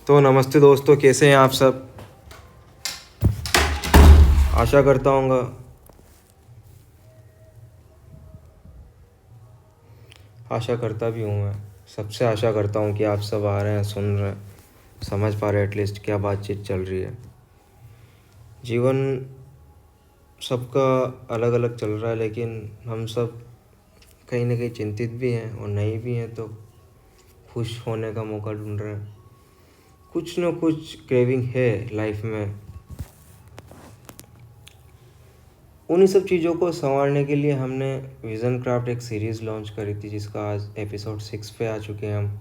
तो नमस्ते दोस्तों, कैसे हैं आप सब। आशा करता हूँगा आशा करता भी हूँ मैं सबसे आशा करता हूँ कि आप सब आ रहे हैं, सुन रहे हैं, समझ पा रहे हैं एटलीस्ट क्या बातचीत चल रही है। जीवन सबका अलग अलग चल रहा है, लेकिन हम सब कहीं ना कहीं चिंतित भी हैं और नहीं भी हैं, तो खुश होने का मौका ढूंढ रहे हैं। कुछ ना कुछ क्रेविंग है लाइफ में। उन्हीं सब चीज़ों को संवारने के लिए हमने विज़न क्राफ्ट एक सीरीज़ लॉन्च करी थी, जिसका आज एपिसोड 6 पे आ चुके हैं हम।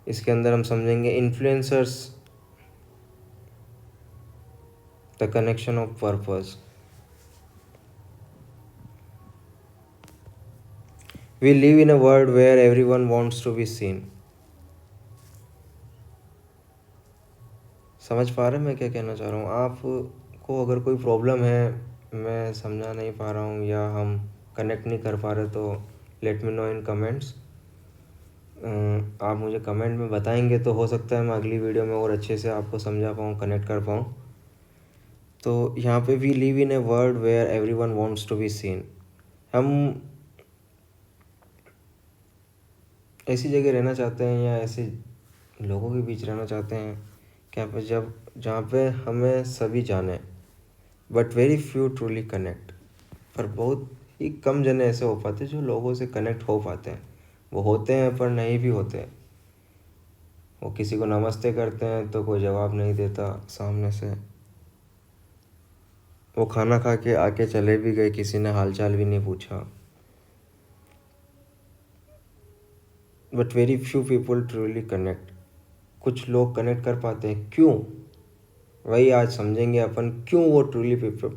इसके अंदर हम समझेंगे influencers, the connection of purpose. We live in a world where everyone wants to be seen. समझ पा रहे हैं मैं क्या कहना चाह रहा हूँ। आपको अगर कोई प्रॉब्लम है, मैं समझा नहीं पा रहा हूँ या हम कनेक्ट नहीं कर पा रहे, तो लेट मी नो इन कमेंट्स। आप मुझे कमेंट में बताएंगे तो हो सकता है मैं अगली वीडियो में और अच्छे से आपको समझा पाऊँ, कनेक्ट कर पाऊँ। तो यहाँ पे we live in a world where everyone wants to be seen. हम ऐसी जगह रहना चाहते हैं या ऐसे लोगों के बीच रहना चाहते हैं क्या पे जब जहाँ पे हमें सभी जाने, but very few truly connect. पर बहुत ही कम जने ऐसे हो पाते जो लोगों से कनेक्ट हो पाते हैं। वो होते हैं पर नहीं भी होते। वो किसी को नमस्ते करते हैं तो कोई जवाब नहीं देता सामने से। वो खाना खा के आके चले भी गए, किसी ने हालचाल भी नहीं पूछा। But very few people truly connect. कुछ लोग कनेक्ट कर पाते हैं, क्यों? वही आज समझेंगे अपन, क्यों वो truly people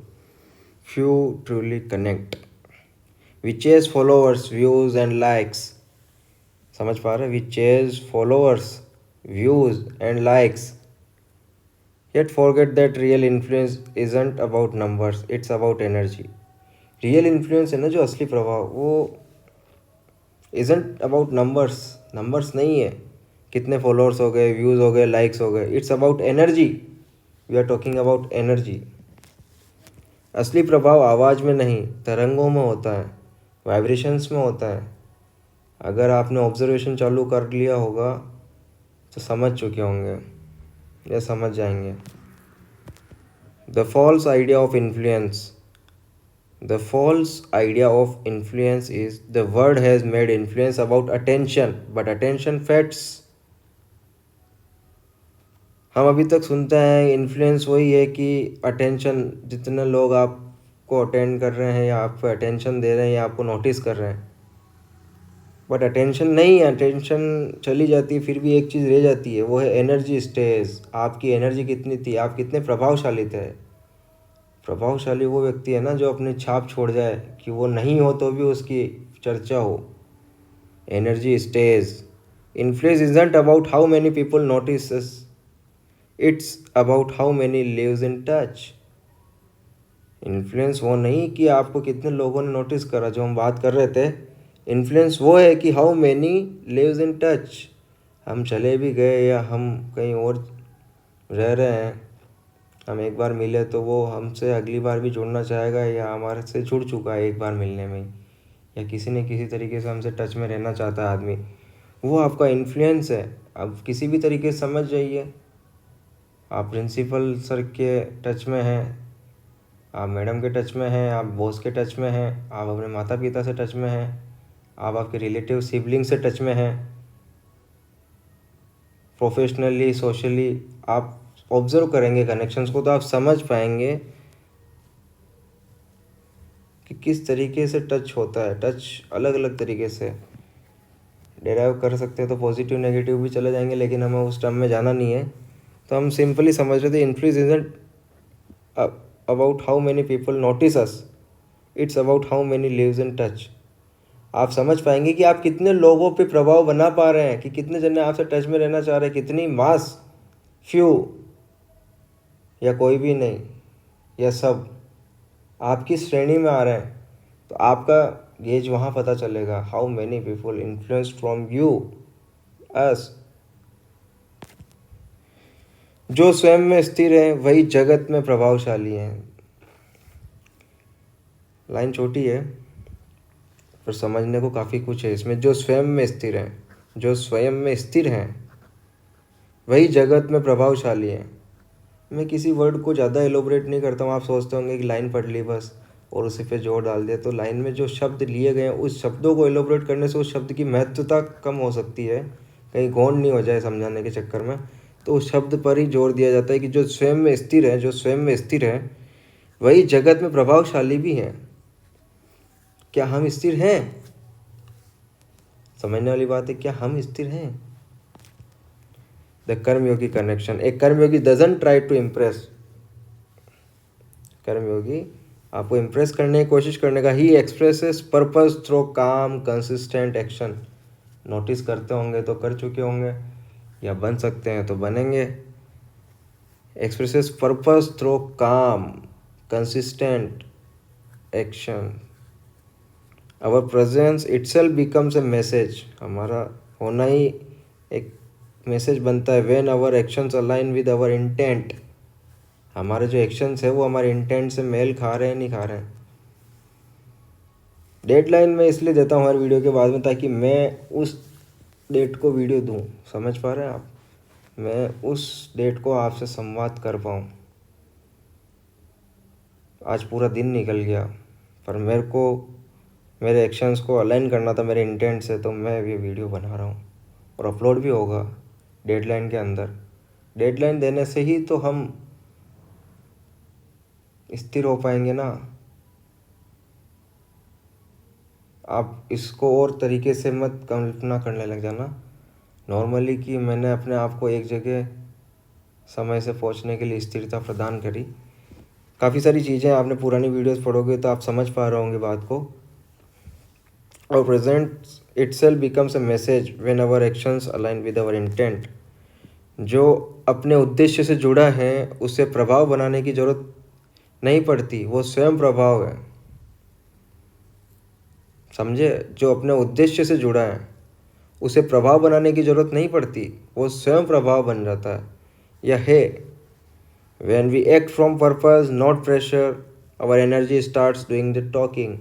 few truly connect. We chase followers, views and likes. समझ पा रहे? We chase followers, views and likes, yet forget that real influence isn't about numbers, it's about energy. Real influence है ना, जो असली प्रभाव, वो isn't about numbers, नंबर्स नहीं है। कितने फॉलोअर्स हो गए, व्यूज़ हो गए, लाइक्स हो गए, it's about energy. We are talking about energy. असली प्रभाव आवाज़ में नहीं, तरंगों में होता है, वाइब्रेशंस में होता है। अगर आपने ऑब्जर्वेशन चालू कर लिया होगा तो समझ चुके होंगे या समझ जाएंगे। The false idea of influence. The false idea of influence is the world has made influence about attention, but attention fades. हम अभी तक सुनते हैं इन्फ्लुएंस वही है कि अटेंशन, जितने लोग आपको अटेंड कर रहे हैं या आपको अटेंशन दे रहे हैं या आपको नोटिस कर रहे हैं, बट अटेंशन नहीं है। अटेंशन चली जाती है, फिर भी एक चीज़ रह जाती है, वो है एनर्जी स्टेज। आपकी एनर्जी कितनी थी, आप कितने प्रभावशाली थे। प्रभावशाली वो व्यक्ति है ना जो अपनी छाप छोड़ जाए, कि वो नहीं हो तो भी उसकी चर्चा हो। Energy stage. Influence isn't about how many people notice, it's about how many lives in touch. Influence वो नहीं कि आपको कितने लोगों ने नोटिस करा, जो हम बात कर रहे थे। इन्फ्लुएंस वो है कि how many lives in touch. हम चले भी गए या हम कहीं और रह रहे हैं, हम एक बार मिले तो वो हमसे अगली बार भी जुड़ना चाहेगा, या हमारे से जुड़ चुका है एक बार मिलने में ही, या किसी न किसी तरीके से हमसे टच में रहना चाहता है आदमी, वो आपका इन्फ्लुएंस है। अब किसी भी तरीके से समझ जाइए। आप प्रिंसिपल सर के टच में हैं, आप मैडम के टच में हैं, आप बॉस के टच में हैं, आप अपने माता पिता से टच में हैं, आप आपके रिलेटिव सिबलिंग से टच में हैं, प्रोफेशनली, सोशली। आप ऑब्जर्व करेंगे कनेक्शंस को तो आप समझ पाएंगे कि किस तरीके से टच होता है। टच अलग अलग तरीके से डेराइव कर सकते हैं, तो पॉजिटिव नेगेटिव भी चले जाएंगे, लेकिन हमें उस टर्म में जाना नहीं है। तो हम सिंपली समझ रहे थे, influence isn't about how many people notice us, it's about how many lives in touch. आप समझ पाएंगे कि आप कितने लोगों पे प्रभाव बना पा रहे हैं, कि कितने जने आपसे टच में रहना चाह रहे हैं, कितनी मास, फ्यू या कोई भी नहीं, या सब आपकी श्रेणी में आ रहे हैं। तो आपका गेज वहाँ पता चलेगा, how many people influence from you, us. जो स्वयं में स्थिर है वही जगत में प्रभावशाली है। लाइन छोटी है पर समझने को काफ़ी कुछ है इसमें। जो स्वयं में स्थिर है, जो स्वयं में स्थिर हैं वही जगत में प्रभावशाली है। मैं किसी वर्ड को ज़्यादा एलोबरेट नहीं करता हूँ। आप सोचते होंगे कि लाइन पढ़ ली बस और उसी पे जोर डाल दिया, तो लाइन में जो शब्द लिए गए हैं उस शब्दों को एलोबरेट करने से उस शब्द की महत्वता कम हो सकती है, कहीं गौण नहीं हो जाए समझाने के चक्कर में। तो उस शब्द पर ही जोर दिया जाता है कि जो स्वयं में स्थिर है, जो स्वयं में स्थिर है वही जगत में प्रभावशाली भी है। क्या हम स्थिर हैं? समझने वाली बात है, क्या हम स्थिर हैं? The Karmayogi connection. एक कर्मयोगी डजंट ट्राई टू इम्प्रेस। कर्मयोगी आपको इम्प्रेस करने की कोशिश करने का, ही एक्सप्रेसेस पर्पस थ्रू काम कंसिस्टेंट एक्शन। नोटिस करते होंगे तो कर चुके होंगे, या बन सकते हैं तो बनेंगे। एक्सप्रेसेस पर्पस थ्रू काम consistent action. Our presence itself becomes a message. हमारा होना ही एक मैसेज बनता है। When our actions align with our intent. हमारे जो एक्शंस है वो हमारे इंटेंट से मेल खा रहे हैं नहीं खा रहे हैं। डेडलाइन मैं इसलिए देता हूँ हर वीडियो के बाद में ताकि मैं उस डेट को वीडियो दूँ। समझ पा रहे हैं आप? मैं उस डेट को आपसे संवाद कर पाऊँ। आज पूरा दिन निकल गया पर मेरे को मेरे एक्शंस को अलाइन करना था मेरे इंटेंट से, तो मैं ये वीडियो बना रहा हूँ और अपलोड भी होगा डेडलाइन के अंदर। डेडलाइन देने से ही तो हम स्थिर हो पाएंगे ना। आप इसको और तरीके से मत कल्पना करने लग जाना नॉर्मली कि मैंने अपने आप को एक जगह समय से पहुंचने के लिए स्थिरता प्रदान करी। काफ़ी सारी चीज़ें आपने पुरानी वीडियोस पढ़ोगे तो आप समझ पा रहे होंगे बात को। और present itself becomes a message when our actions align with our intent. जो अपने उद्देश्य से जुड़ा है उसे प्रभाव बनाने की जरूरत नहीं पड़ती, वो स्वयं प्रभाव है। समझे? जो अपने उद्देश्य से जुड़ा है उसे प्रभाव बनाने की जरूरत नहीं पड़ती, वो स्वयं प्रभाव बन जाता है। यह है when we act from purpose not pressure our energy starts doing the talking.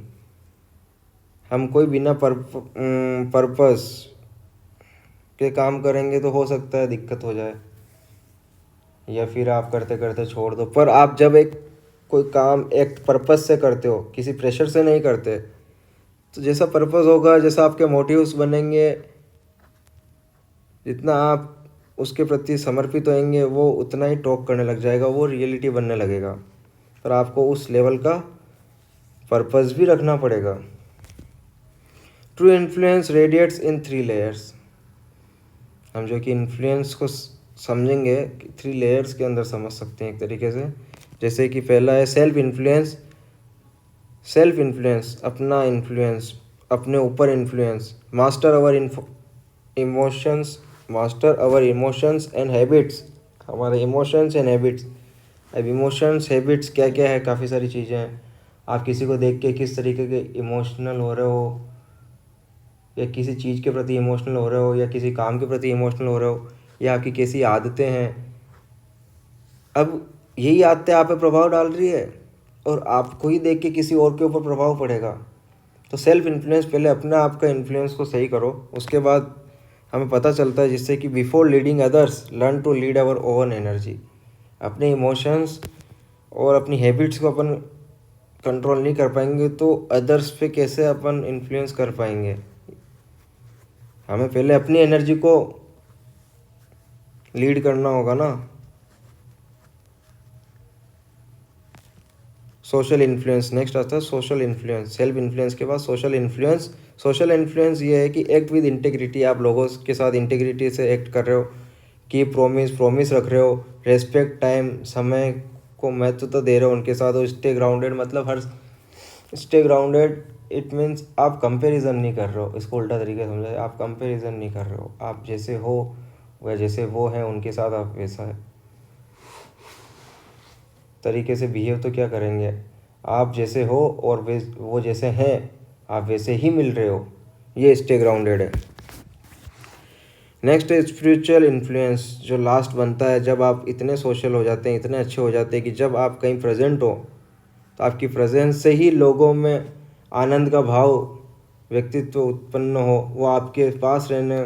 हम कोई बिना पर्पस के काम करेंगे तो हो सकता है दिक्कत हो जाए, या फिर आप करते करते छोड़ दो। पर आप जब एक कोई काम एक पर्पस से करते हो, किसी प्रेशर से नहीं करते, तो जैसा पर्पस होगा, जैसा आपके मोटिव्स बनेंगे, जितना आप उसके प्रति समर्पित होंगे वो उतना ही टॉक करने लग जाएगा, वो रियलिटी बनने लगेगा। पर आपको उस लेवल का पर्पस भी रखना पड़ेगा। ट्रू इन्फ्लुएंस रेडिएट्स इन 3 लेयर्स। हम जो कि इन्फ्लुएंस को समझेंगे 3 लेयर्स के अंदर समझ सकते हैं एक तरीके से। जैसे कि पहला है सेल्फ इन्फ्लुएंस। सेल्फ इन्फ्लुएंस, अपना इन्फ्लुएंस, अपने ऊपर influence. Master our emotions, master our emotions and habits. हमारे इमोशंस एंड हैबिट्स। अब इमोशंस हैबिट्स क्या क्या है? काफ़ी सारी चीज़ें हैं। आप किसी को देख के किस तरीके के इमोशनल हो रहे हो, या किसी चीज़ के प्रति इमोशनल हो रहे हो, या किसी काम के प्रति इमोशनल हो रहे हो, या आपकी कैसी आदतें हैं। अब यही आदतें आप पे प्रभाव डाल रही है और आपको ही देख के किसी और के ऊपर प्रभाव पड़ेगा। तो सेल्फ इन्फ्लुएंस, पहले अपना आपका इन्फ्लुएंस को सही करो, उसके बाद हमें पता चलता है जिससे कि before leading others learn to lead our own energy. अपने इमोशंस और अपनी हैबिट्स को अपन कंट्रोल नहीं कर पाएंगे तो अदर्स पे कैसे अपन इन्फ्लुएंस कर पाएंगे? हमें पहले अपनी एनर्जी को लीड करना होगा ना। सोशल इन्फ्लुएंस नेक्स्ट आता है। सोशल इन्फ्लुएंस, सेल्फ इन्फ्लुएंस के बाद सोशल इन्फ्लुएंस। सोशल इन्फ्लुएंस ये है कि एक्ट विद इंटेग्रिटी। आप लोगों के साथ इंटेग्रिटी से एक्ट कर रहे हो, कि प्रॉमिस रख रहे हो, रेस्पेक्ट टाइम, समय को महत्वता दे रहे हो उनके साथ। और स्टे ग्राउंडेड, मतलब हर स्टे ग्राउंडेड इट मीन्स आप कंपैरिजन नहीं कर रहे हो। इसको उल्टा तरीके समझे, आप कंपैरिजन नहीं कर रहे हो। आप जैसे हो वह जैसे वो हैं उनके साथ आप वैसा है तरीके से बिहेव तो क्या करेंगे। आप जैसे हो और वो जैसे हैं आप वैसे ही मिल रहे हो, ये स्टे ग्राउंडेड है। नेक्स्ट है स्पिरिचुअल इन्फ्लुएंस, जो लास्ट बनता है जब आप इतने सोशल हो जाते हैं, इतने अच्छे हो जाते हैं कि जब आप कहीं प्रेजेंट हो तो आपकी प्रेजेंस से ही लोगों में आनंद का भाव, व्यक्तित्व उत्पन्न हो, वो आपके पास रहने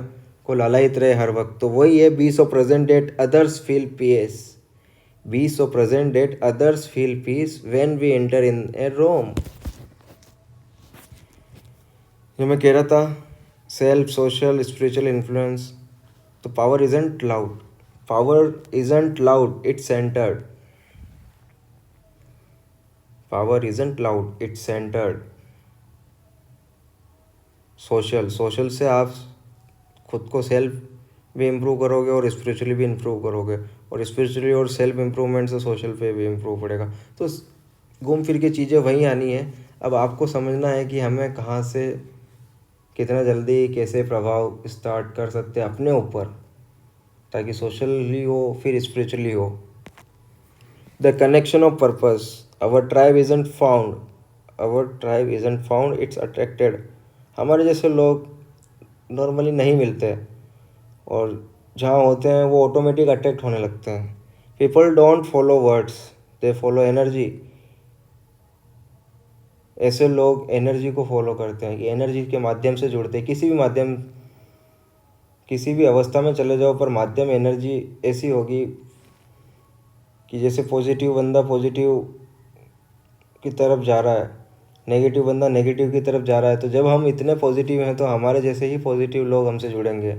को लालायित रहे हर वक्त। तो वही है be so present that others feel peace, be so present that others feel peace when we enter in a room. जो मैं कह रहा था, सेल्फ, सोशल, स्पिरिचुअल इन्फ्लुएंस। तो power isn't loud, power isn't loud, it's centred, power isn't loud, it's centred. Social, social से आप खुद को सेल्फ भी इम्प्रूव करोगे और स्पिरिचुअली भी इम्प्रूव करोगे, और स्पिरिचुअली और सेल्फ इम्प्रूवमेंट से सोशल पे भी इम्प्रूव पड़ेगा। तो घूम फिर के चीज़ें वहीं आनी है। अब आपको समझना है कि हमें कहाँ से कितना जल्दी कैसे प्रभाव स्टार्ट कर सकते हैं अपने ऊपर, ताकि सोशली हो फिर स्पिरिचुअली हो। The connection of purpose, our tribe isn't found, our tribe isn't found, it's attracted. हमारे जैसे लोग नॉर्मली नहीं मिलते, और जहाँ होते हैं वो ऑटोमेटिक अट्रैक्ट होने लगते हैं। People don't follow words, they follow energy. ऐसे लोग एनर्जी को फॉलो करते हैं, कि एनर्जी के माध्यम से जुड़ते हैं। किसी भी माध्यम, किसी भी अवस्था में चले जाओ, पर माध्यम एनर्जी ऐसी होगी कि जैसे पॉजिटिव बंदा पॉजिटिव की तरफ जा रहा है, नेगेटिव बंदा नेगेटिव की तरफ जा रहा है। तो जब हम इतने पॉजिटिव हैं तो हमारे जैसे ही पॉजिटिव लोग हमसे जुड़ेंगे,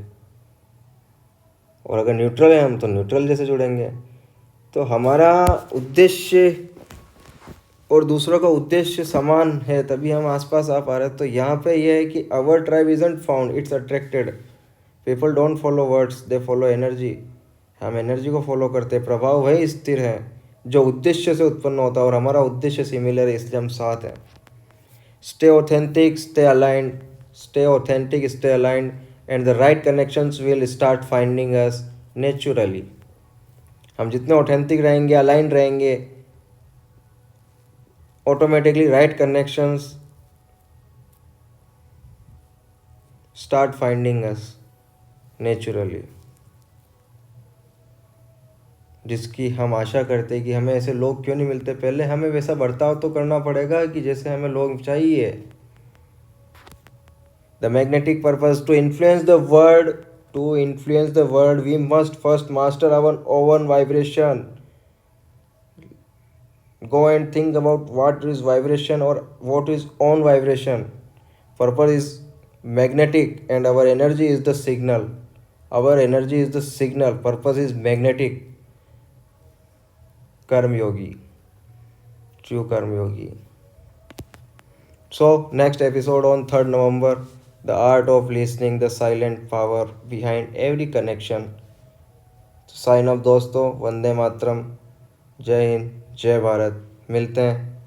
और अगर न्यूट्रल है हम तो न्यूट्रल जैसे जुड़ेंगे। तो हमारा उद्देश्य और दूसरों का उद्देश्य समान है, तभी हम आसपास आ पा रहे हैं। तो यहाँ पे यह है कि our tribe isn't found, it's attracted. People don't follow words, they follow energy. हम एनर्जी को फॉलो करते हैं। प्रभाव वही स्थिर है जो उद्देश्य से उत्पन्न होता है, और हमारा उद्देश्य सिमिलर है, इसलिए हम साथ हैं। Stay authentic, stay aligned, stay authentic, stay aligned, and the right connections will start finding us naturally. हम जितने ऑथेंटिक रहेंगे, अलाइंड रहेंगे, automatically right connections start finding us naturally, जिसकी हम आशा करते हैं कि हमें ऐसे लोग क्यों नहीं मिलते। पहले हमें वैसा बर्ताव तो करना पड़ेगा कि जैसे हमें लोग चाहिए। The magnetic purpose, to influence the world, to influence the world we must first master our own vibration. Go and think about what is vibration or what is own vibration. Purpose is magnetic and our energy is the signal. Our energy is the signal. Purpose is magnetic. Karma yogi. True karma yogi. So next episode on 3rd November. The art of listening, the silent power behind every connection. Sign off दोस्तों, वंदे मातरम, जय हिंद, जय भारत। मिलते हैं